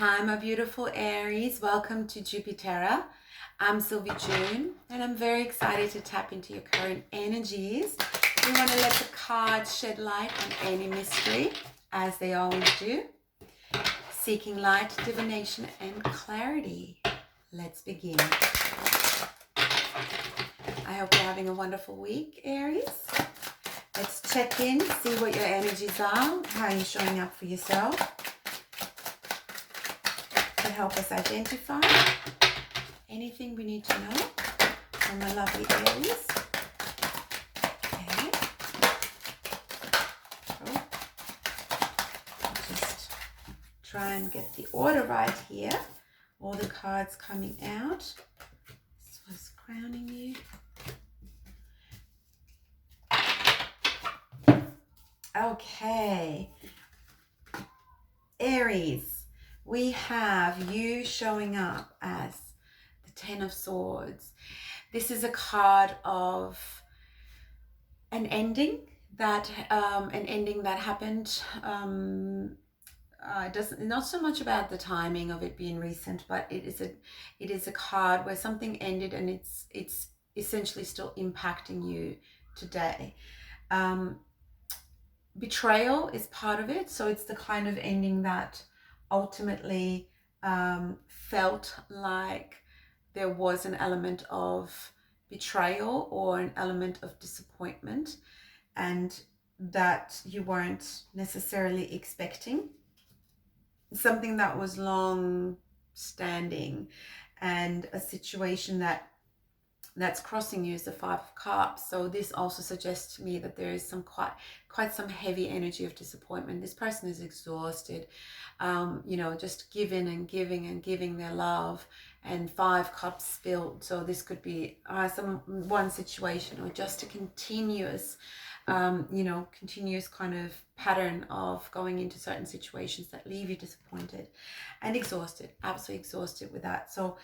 Hi, my beautiful Aries. Welcome to Jupiter. I'm Sylvie June, and I'm very excited to tap into your current energies. We want to let the cards shed light on any mystery, as they always do. Seeking light, divination, and clarity. Let's begin. I hope you're having a wonderful week, Aries. Let's check in, see what your energies are, how you're showing up for yourself. To help us identify anything we need to know from my lovely Aries. Okay. So, just try and get the order right here. All the cards coming out. This was crowning you. Okay. Aries, we have you showing up as the Ten of Swords. This is a card of an ending that happened. Doesn't not so much about the timing of it being recent, but it is a card where something ended and it's essentially still impacting you today. Betrayal is part of it, so it's the kind of ending that ultimately felt like there was an element of betrayal or an element of disappointment, and that you weren't necessarily expecting. Something that was long standing, and a situation that's crossing you is the Five of Cups. So this also suggests to me that there is some quite some heavy energy of disappointment. This person is exhausted, just giving and giving and giving their love, and Five Cups spilled. So this could be one situation, or just a continuous continuous kind of pattern of going into certain situations that leave you disappointed and exhausted, absolutely exhausted with that. So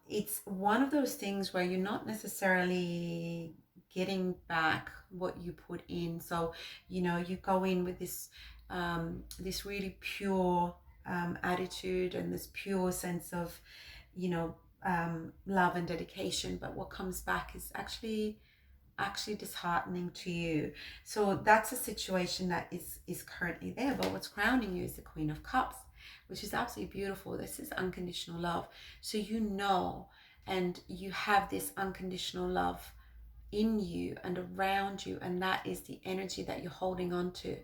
it's one of those things where you're not necessarily getting back what you put in. So, you go in with this really pure attitude and this pure sense of, love and dedication. But what comes back is actually disheartening to you. So that's a situation that is currently there. But what's grounding you is the Queen of Cups, which is absolutely beautiful. This is unconditional love. So and you have this unconditional love in you and around you, and that is the energy that you're holding on to.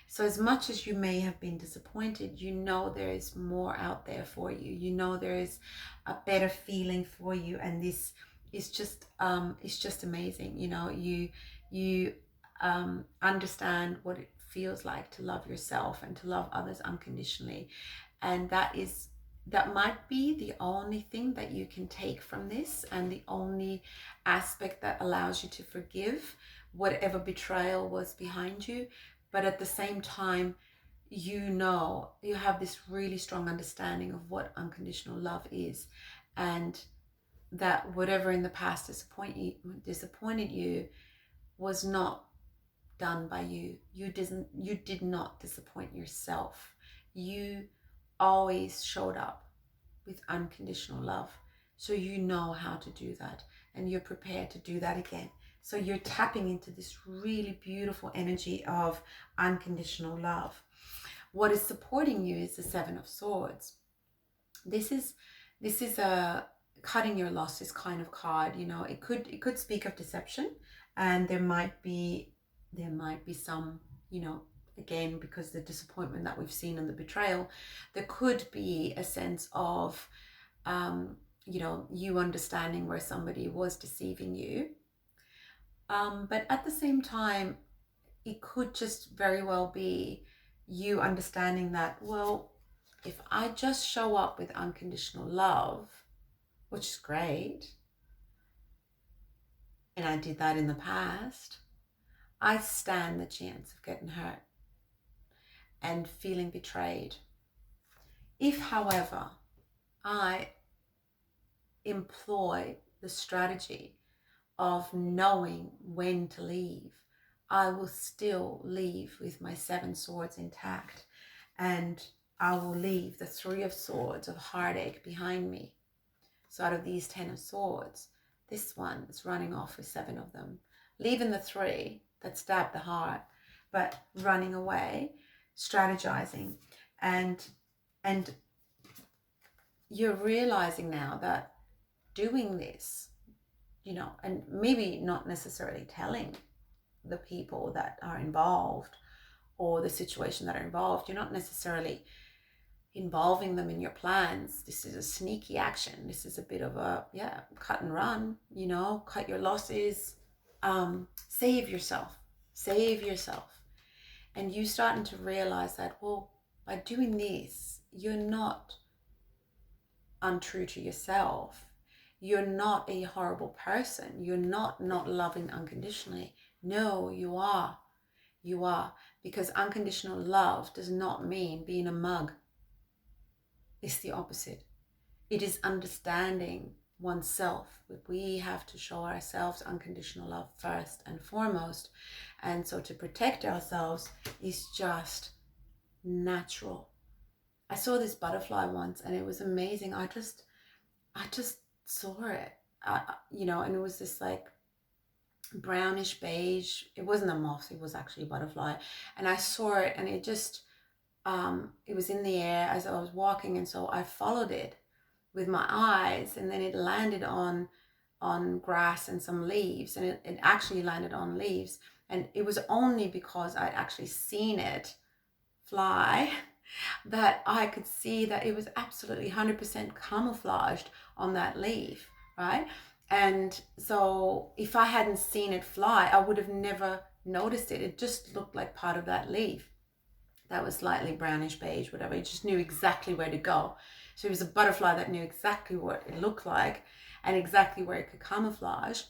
So as much as you may have been disappointed, there is more out there for you. There is a better feeling for you, and this is just it's just amazing. You understand what it feels like to love yourself and to love others unconditionally, and that might be the only thing that you can take from this, and the only aspect that allows you to forgive whatever betrayal was behind you. But at the same time, you have this really strong understanding of what unconditional love is, and that whatever in the past disappointed you was not done by you. You did not disappoint yourself. You always showed up with unconditional love. So you know how to do that, and you're prepared to do that again. So you're tapping into this really beautiful energy of unconditional love. What is supporting you is the Seven of Swords. This is a cutting your losses kind of card. It could speak of deception, and there might be some, again, because the disappointment that we've seen and the betrayal, there could be a sense of you understanding where somebody was deceiving you, but at the same time, it could just very well be you understanding that, well, if I just show up with unconditional love, which is great, and I did that in the past, I stand the chance of getting hurt and feeling betrayed. If, however, I employ the strategy of knowing when to leave, I will still leave with my 7 swords intact, and I will leave the Three of Swords of heartache behind me. So out of these 10 of Swords, this one is running off with 7 of them, leaving the 3 that stabbed the heart, but running away, strategizing, and and you're realizing now that doing this, and maybe not necessarily telling the people that are involved or the situation that are involved, you're not necessarily involving them in your plans. This is a sneaky action. This is a bit of a, cut and run, cut your losses, save yourself, save yourself. And you starting to realize that, well, by doing this, you're not untrue to yourself. You're not a horrible person. You're not loving unconditionally. No, you are. You are. Because unconditional love does not mean being a mug. It's the opposite. It is understanding oneself. We have to show ourselves unconditional love first and foremost. And so to protect ourselves is just natural. I saw this butterfly once and it was amazing. I just saw it, and it was this like brownish beige. It wasn't a moth, it was actually a butterfly. And I saw it and it just, it was in the air as I was walking. And so I followed it with my eyes, and then it landed on grass and some leaves, and it actually landed on leaves. And it was only because I'd actually seen it fly that I could see that it was absolutely 100% camouflaged on that leaf, right? And so if I hadn't seen it fly, I would have never noticed it. It just looked like part of that leaf that was slightly brownish beige, whatever. It just knew exactly where to go. So it was a butterfly that knew exactly what it looked like and exactly where it could camouflage.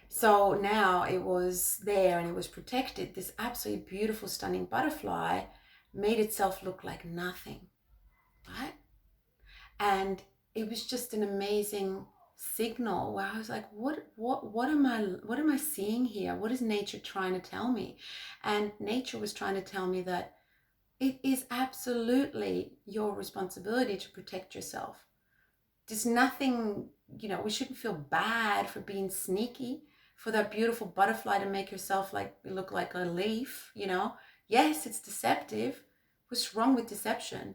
So now it was there and it was protected. This absolutely beautiful, stunning butterfly made itself look like nothing, right? And it was just an amazing signal where I was like, what am I seeing here? What is nature trying to tell me? And nature was trying to tell me that it is absolutely your responsibility to protect yourself. There's nothing, we shouldn't feel bad for being sneaky, for that beautiful butterfly to make yourself like look like a leaf, Yes, it's deceptive. What's wrong with deception,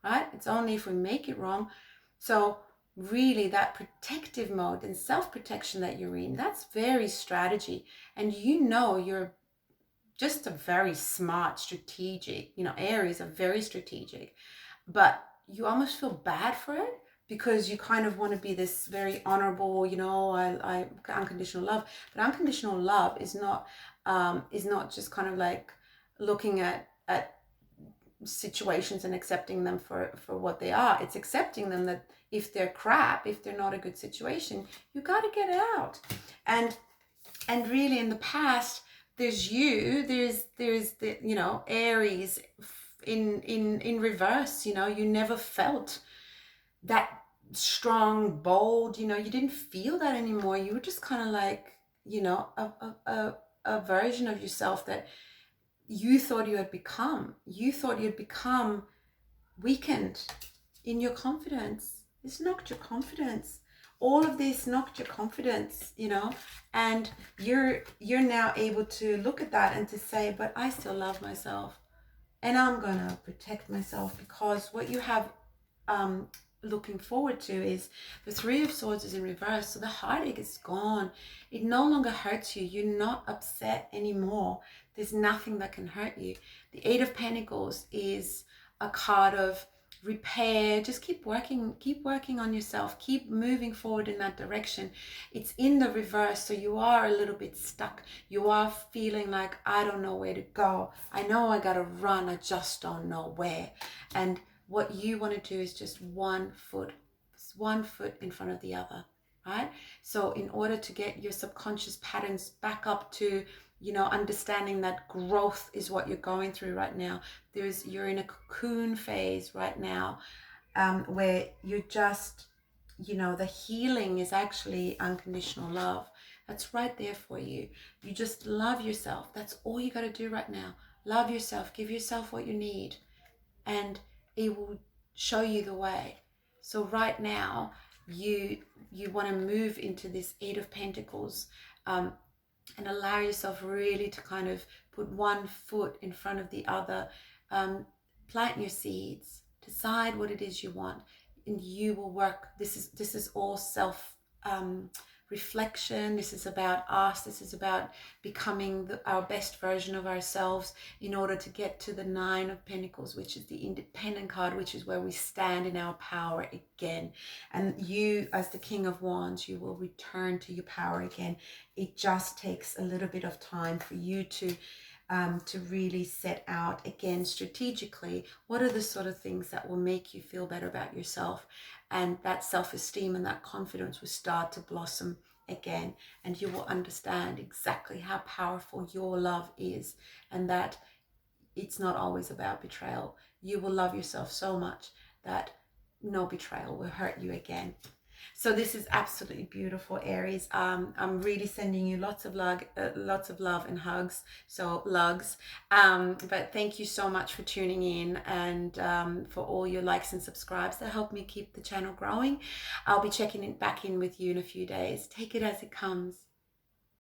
right? It's only if we make it wrong. So really that protective mode and self-protection that you're in, that's very strategy. And you're just a very smart, strategic, Aries are very strategic, but you almost feel bad for it because you kind of want to be this very honorable, I unconditional love. But unconditional love is not just kind of like looking at situations and accepting them for what they are. It's accepting them that if they're crap, if they're not a good situation, you got to get out. And really in the past, there's the Aries in reverse. You never felt that strong, bold, you didn't feel that anymore. You were just kind of like, a version of yourself that you thought you had become. You thought you'd become weakened in your confidence. This knocked your confidence. All of this knocked your confidence, and you're now able to look at that and to say, but I still love myself and I'm gonna protect myself, because what you have looking forward to is the Three of Swords is in reverse. So the heartache is gone. It no longer hurts you. You're not upset anymore. There's nothing that can hurt you. The Eight of Pentacles is a card of repair. Just keep working on yourself. Keep moving forward in that direction. It's in the reverse, so you are a little bit stuck. You are feeling like, I don't know where to go. I know I gotta run, I just don't know where. And what you want to do is just one foot in front of the other, right? So in order to get your subconscious patterns back up to, understanding that growth is what you're going through right now. You're in a cocoon phase right now, where you're just, the healing is actually unconditional love. That's right there for you. You just love yourself. That's all you got to do right now. Love yourself. Give yourself what you need. And it will show you the way. So right now, you want to move into this Eight of Pentacles, and allow yourself really to kind of put one foot in front of the other. Plant your seeds, decide what it is you want, and you will work. This is all self reflection. This is about us. This is about becoming our best version of ourselves in order to get to the Nine of Pentacles, which is the independent card, which is where we stand in our power again. And you, as the King of Wands, you will return to your power again. It just takes a little bit of time for you to really set out again strategically what are the sort of things that will make you feel better about yourself, and that self-esteem and that confidence will start to blossom again, and you will understand exactly how powerful your love is, and that it's not always about betrayal. You will love yourself so much that no betrayal will hurt you again. So this is absolutely beautiful, Aries. I'm really sending you lots of love and hugs. So lugs. But thank you so much for tuning in, and for all your likes and subscribes that help me keep the channel growing. I'll be checking back in with you in a few days. Take it as it comes.